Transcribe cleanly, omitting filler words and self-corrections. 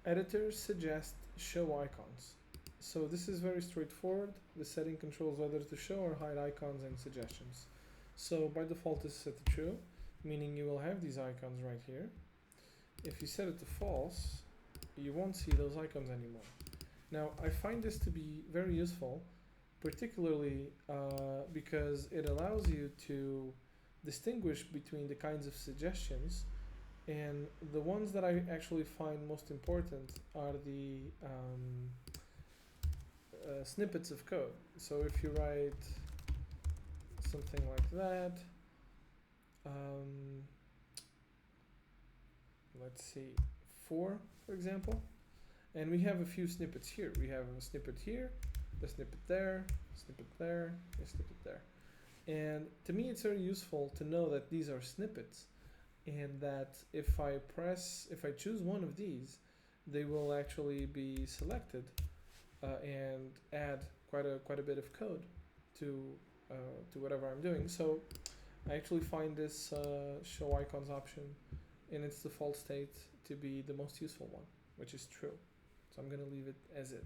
editor suggest show icons. So this is very straightforward. The setting controls whether to show or hide icons and suggestions. So by default this is set to true, meaning you will have these icons right here. If you set it to false, you won't see those icons anymore. Now I find this to be very useful, particularly because it allows you to distinguish between the kinds of suggestions, and the ones that I actually find most important are the snippets of code. So if you write something like that, let's see, for example, and we have a few snippets here. We have a snippet here, a snippet there, a snippet there, a snippet there. And to me, it's very useful to know that these are snippets, and that if I choose one of these, they will actually be selected and add quite a bit of code to whatever I'm doing. So I actually find this show icons option in its default state to be the most useful one, which is true. So I'm going to leave it as is.